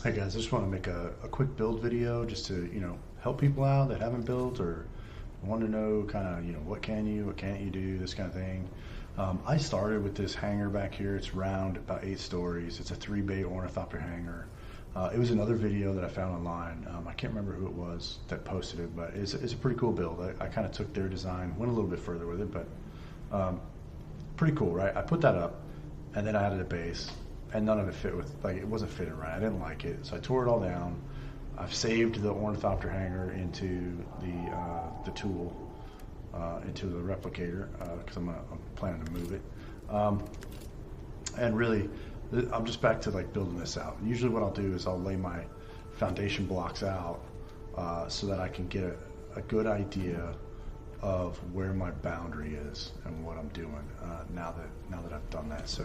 Hey guys, I just want to make a quick build video just to, help people out that haven't built or want to know kind of, what can you, what can't you do, this kind of thing. I started with this hanger back here. It's round, about 8 stories. It's a 3-bay ornithopter hanger. It was another video that I found online. I can't remember who it was that posted it, but it's a pretty cool build. I kind of took their design, went a little bit further with it, but pretty cool, right? I put that up, and then I added a base, and none of it fit with, like, it wasn't fitting right. I didn't like it, so I tore it all down. I've saved the ornithopter hanger into the tool, into the replicator, because I'm planning to move it. And really, I'm just back to like building this out. Usually what I'll do is I'll lay my foundation blocks out so that I can get a good idea of where my boundary is and what I'm doing now that I've done that. So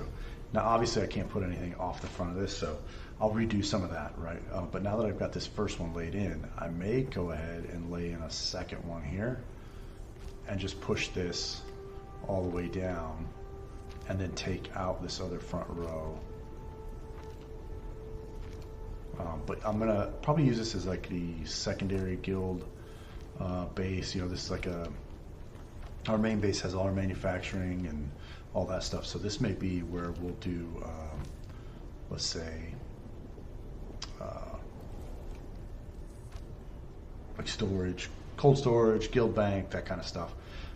now obviously I can't put anything off the front of this, so I'll redo some of that, right? But now that I've got this first one laid in, I may go ahead and lay in a second one here and just push this all the way down and then take out this other front row. But I'm gonna probably use this as like the secondary guild base. This is like our main base has all our manufacturing and all that stuff. So this may be where we'll do, let's say, like storage, cold storage, guild bank, that kind of stuff.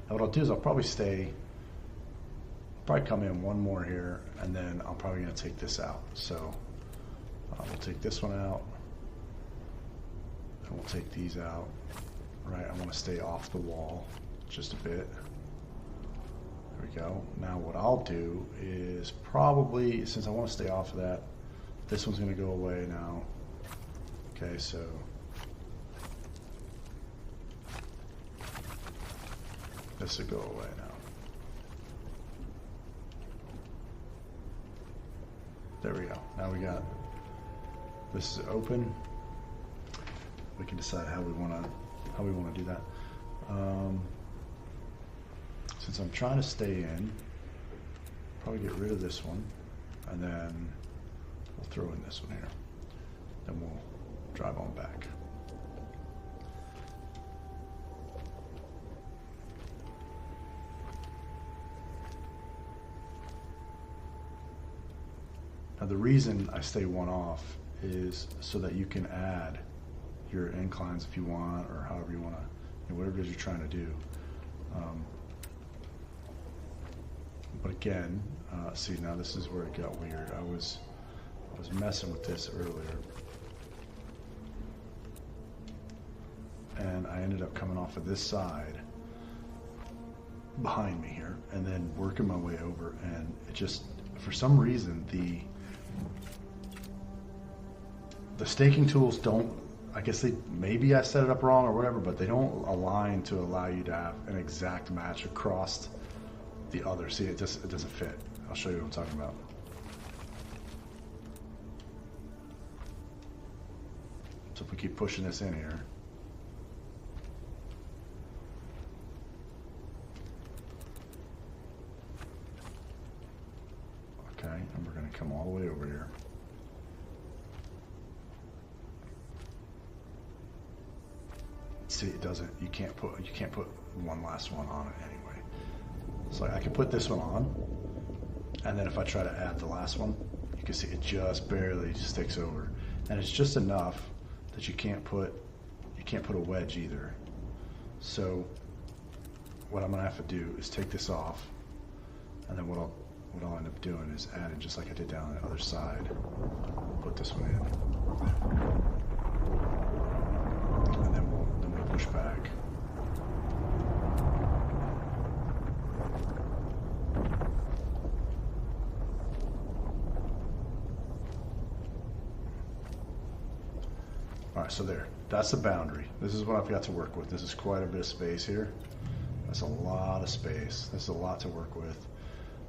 Now what I'll do is I'll probably come in one more here, and then I'm probably gonna take this out. So we'll take this one out, and we'll take these out, right? I want to stay off the wall just a bit. There we go. Now what I'll do is probably, since I want to stay off of that, this one's going to go away now. Okay, so this will go away now. There we go. Now we got, this is open. We can decide how we want to do that. Since I'm trying to stay in, probably get rid of this one, and then we'll throw in this one here. Then we'll drive on back. Now the reason I stay one off is so that you can add your inclines if you want, or however you want to, whatever it is you're trying to do. But again, see, now this is where it got weird. I was messing with this earlier, and I ended up coming off of this side behind me here, and then working my way over, and it just, for some reason, the staking tools don't, I guess maybe I set it up wrong or whatever, but they don't align to allow you to have an exact match across the other. See, it doesn't fit. I'll show you what I'm talking about. So if we keep pushing this in here, okay, and we're going to come all the way over here. See, it doesn't. You can't put one last one on it anyway. So I can put this one on, and then if I try to add the last one, you can see it just barely sticks over, and it's just enough that you can't put a wedge either. So what I'm gonna have to do is take this off, and then what I'll end up doing is adding, just like I did down on the other side. Put this one in, and then we'll push back. All right, so that's the boundary. This is what I've got to work with. This is quite a bit of space here. That's a lot of space. This is a lot to work with.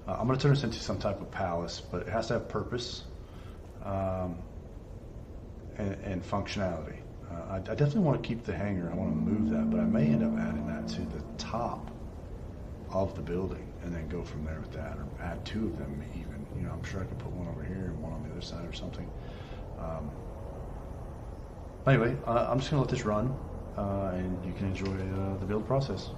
I'm going to turn this into some type of palace, but it has to have purpose and functionality. I definitely want to keep the hanger. I want to move that, but I may end up adding that to the top of the building and then go from there with that, or add 2 of them even. I'm sure I could put one over here and one on the other side or something. Anyway, I'm just gonna let this run, and you can enjoy the build process.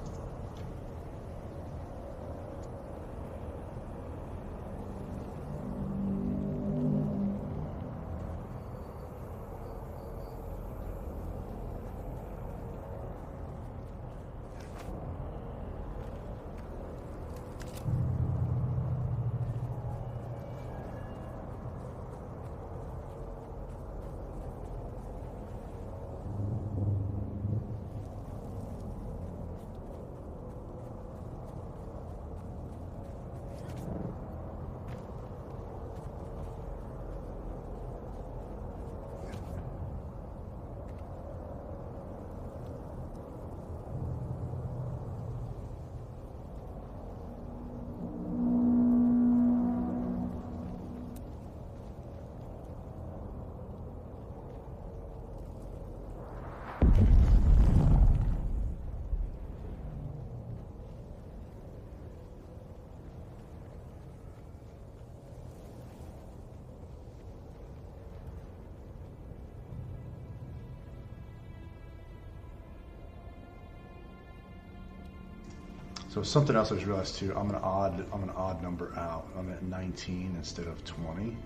So something else I just realized too. I'm an odd number out. I'm at 19 instead of 20.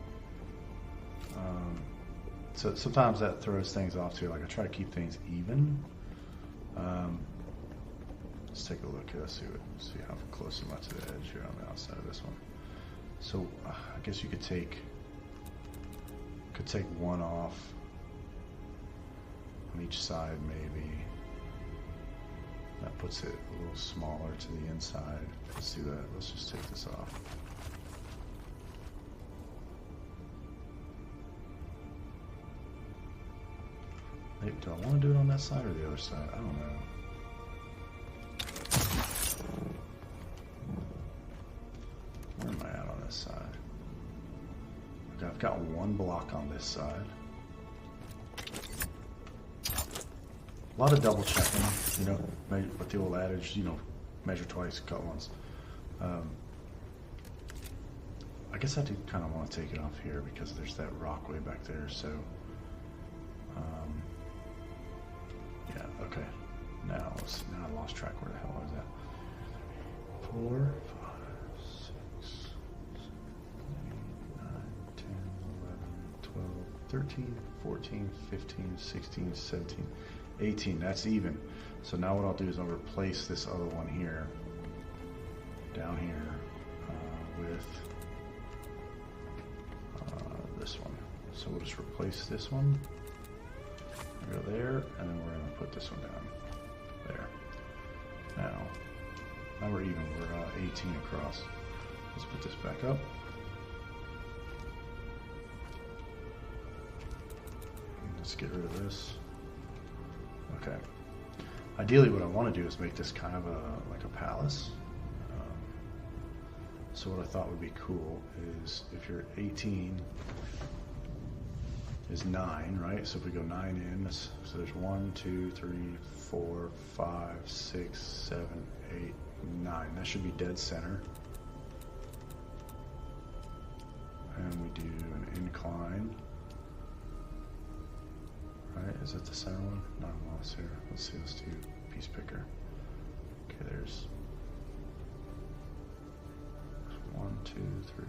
So sometimes that throws things off too. Like I try to keep things even. Let's take a look here. Let's see how close am I to the edge here on the outside of this one. So I guess you could take one off on each side maybe. That puts it a little smaller to the inside. Let's do that. Let's just take this off. Maybe, do I want to do it on that side or the other side? I don't know. Where am I at on this side? Okay, I've got one block on this side. A lot of double checking, you know, with the old adage, you know, measure twice, cut once. I guess I do kind of want to take it off here because there's that rock way back there, so, yeah, okay. Now I lost track. Where the hell was that? 4, 5, 6, 7, 8, 9, 10, 11, 12, 13, 14, 15, 16, 17, 18. That's even. So now what I'll do is I'll replace this other one here, down here, with this one. So we'll just replace this one. Go there, and then we're going to put this one down there. Now we're even. We're 18 across. Let's put this back up. Let's get rid of this. Okay. Ideally, what I want to do is make this kind of like a palace. So what I thought would be cool is if you're 18 is 9, right? So if we go 9 in, so there's 1, 2, 3, 4, 5, 6, 7, 8, 9. That should be dead center. And we do an incline. Right, is that the center one? No, I'm lost here. Let's see, let's do piece picker. Okay, there's 1, 2, 3.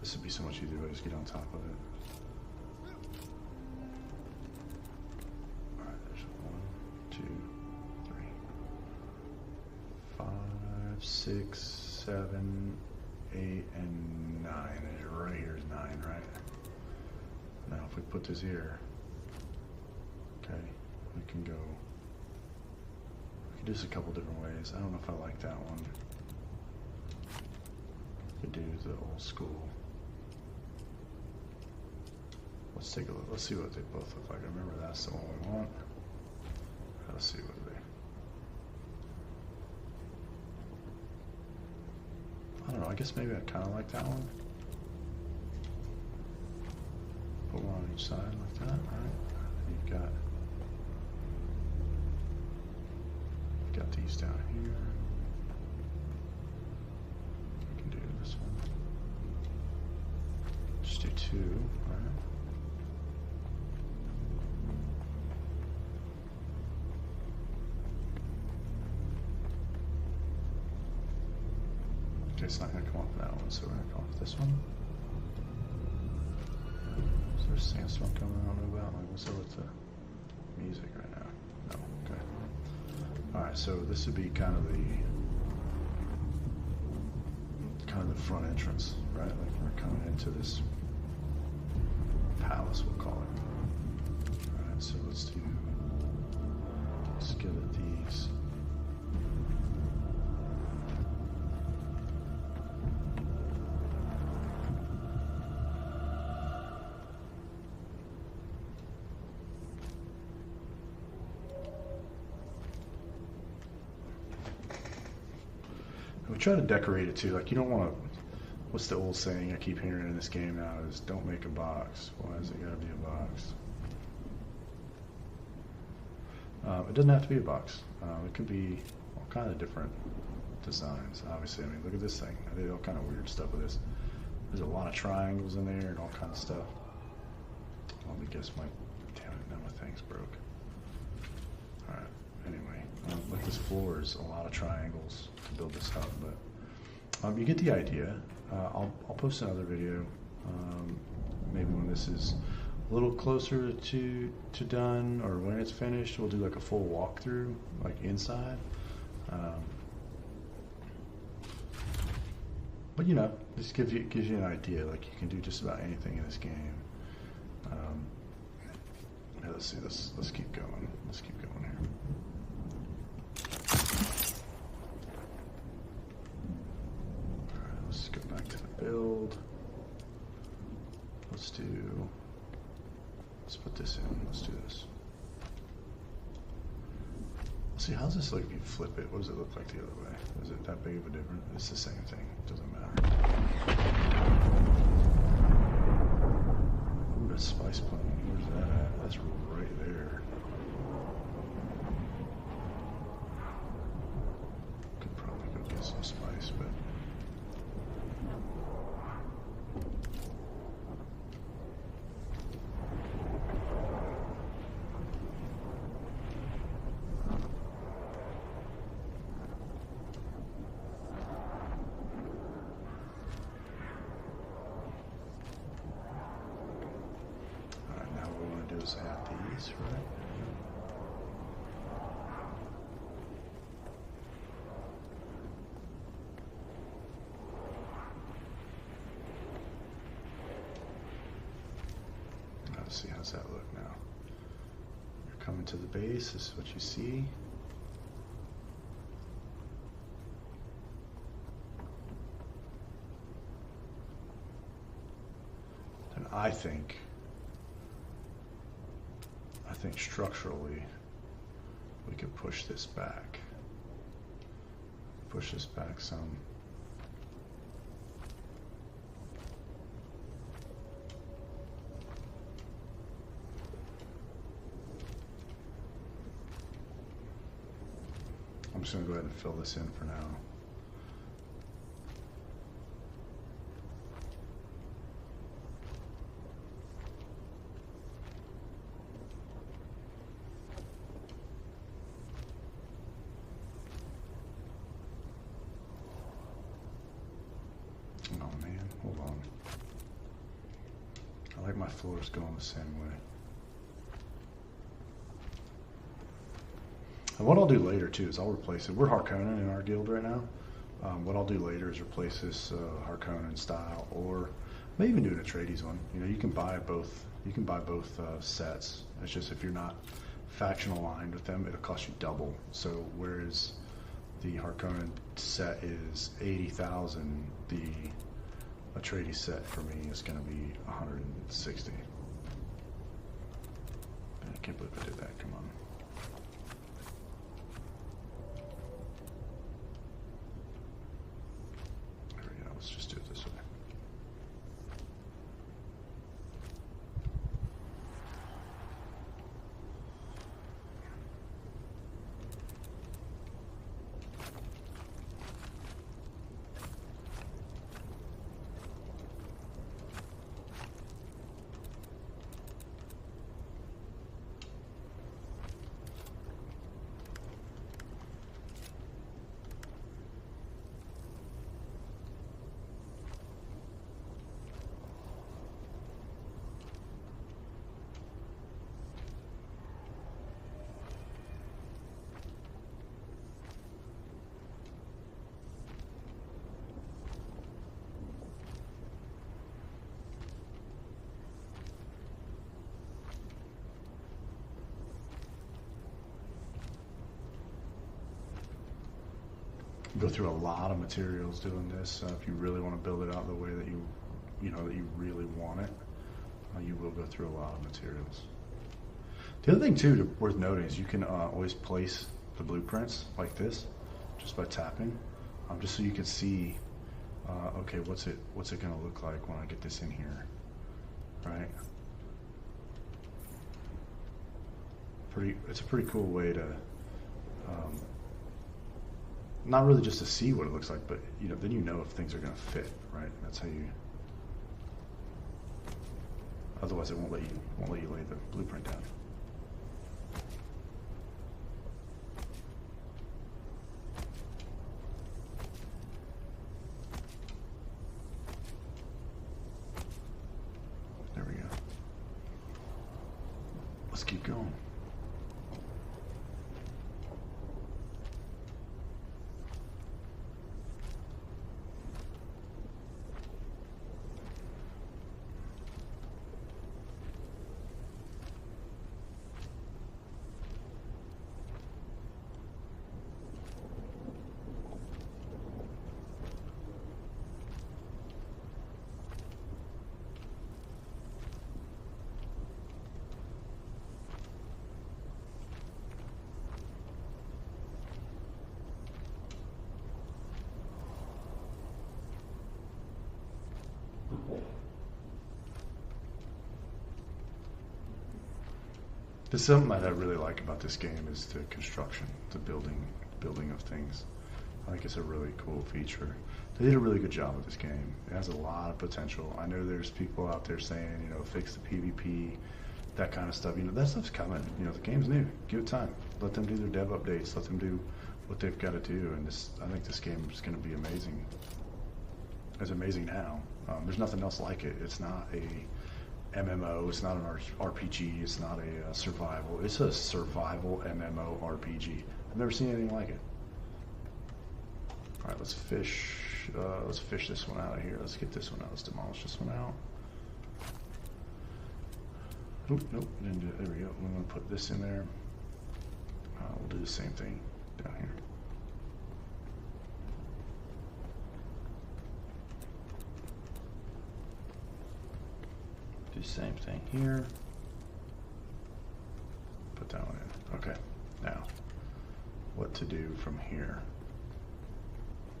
This would be so much easier if I just get on top of it. Alright, there's 1, 2, 3, 5, 6, 7, 8, and 9. And right here is 9, right? Now if we put this here, okay, we can go, we can do this a couple different ways. I don't know if I like that one. We could do the old school. Let's take a look. Let's see what they both look like. I remember that's the one we want. Let's see what they. I don't know. I guess maybe I kind of like that one. Put one on each side like that. All right. You've got these down here. We can do this one. Just do 2, right? Okay, it's not going to come off that one, so we're going to come off this one. Is there a sandstorm coming I don't know about? Like, what's up with the music right now? No, okay. Alright, so this would be kind of the front entrance, right? Like we're coming into this palace, we'll call it. Alright, so let's give it these. We try to decorate it too. Like you don't want to. What's the old saying I keep hearing in this game now? Is don't make a box. Why has it got to be a box? It doesn't have to be a box. It could be all kind of different designs. Obviously, I mean, look at this thing. I did all kind of weird stuff with this. There's a lot of triangles in there and all kind of stuff. Let me guess. Damn it! Now my thing's broke. All right. Anyway, like this floor is a lot of triangles to build this hub, but you get the idea. I'll post another video, maybe when this is a little closer to done, or when it's finished. We'll do like a full walkthrough, like inside. But you know, this gives you an idea. Like you can do just about anything in this game. Yeah, let's see. Let's keep going. Let's keep going here. Let's go back to the build. Let's put this in. Let's do this. Let's see, how's this look if you flip it? What does it look like the other way? Is it that big of a difference? It's the same thing. It doesn't matter. Ooh, that's spice plant. Where's that at? That's right there. Could probably go get some spice, but add these, right? Let's see, how's that look now? You're coming to the base, this is what you see. And I think structurally we could push this back. Push this back some. I'm just going to go ahead and fill this in for now. Oh man, hold on. I like my floors going the same way. And what I'll do later too is I'll replace it. We're Harkonnen in our guild right now. What I'll do later is replace this Harkonnen style, or maybe even do an Atreides one. You know, you can buy both. You can buy both sets. It's just if you're not faction aligned with them, it'll cost you double. So whereas the Harkonnen set is 80,000, the Atreides set for me is going to be 160. I can't believe I did that. Come on. There we go. Let's just do it this way. go through a lot of materials doing this. If you really want to build it out the way that that you really want it, you will go through a lot of materials. The other thing too worth noting is you can always place the blueprints like this just by tapping, just so you can see, okay, what's it going to look like when I get this in here, right? It's a pretty cool way to, not really just to see what it looks like, but then if things are going to fit, right? That's how you. Otherwise, it won't let you lay the blueprint down. There we go. Let's keep going. There's something that I really like about this game is the construction, the building of things. I think it's a really cool feature. They did a really good job with this game. It has a lot of potential. I know there's people out there saying, fix the PvP, that kind of stuff. That stuff's coming. The game's new. Give it time. Let them do their dev updates. Let them do what they've got to do. And I think this game is going to be amazing. It's amazing now. There's nothing else like it. It's not a MMO, it's not an RPG, it's not a survival. It's a survival MMO RPG. I've never seen anything like it. All right, let's fish this one out of here. Let's get this one out. Let's demolish this one out. Nope, didn't do it. There we go. I'm going to put this in there. We'll do the same thing down here. Do the same thing here. Put that one in. Okay, now what to do from here?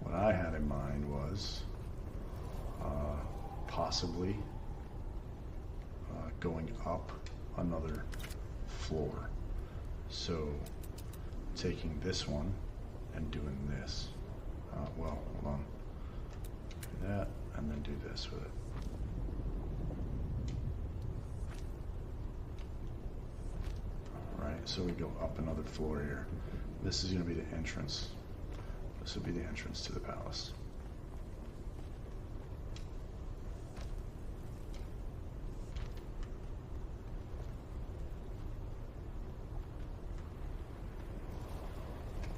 What I had in mind was possibly going up another floor. So taking this one and doing this. Well, hold on. Do that and then do this with it. Alright, so we go up another floor here. This is going to be the entrance. This will be the entrance to the palace.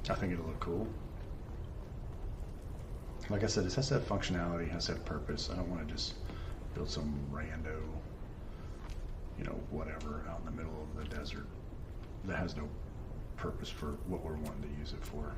I think it'll look cool. Like I said, it has to have functionality, it has to have purpose. I don't want to just build some rando, whatever out in the middle of the desert that has no purpose for what we're wanting to use it for.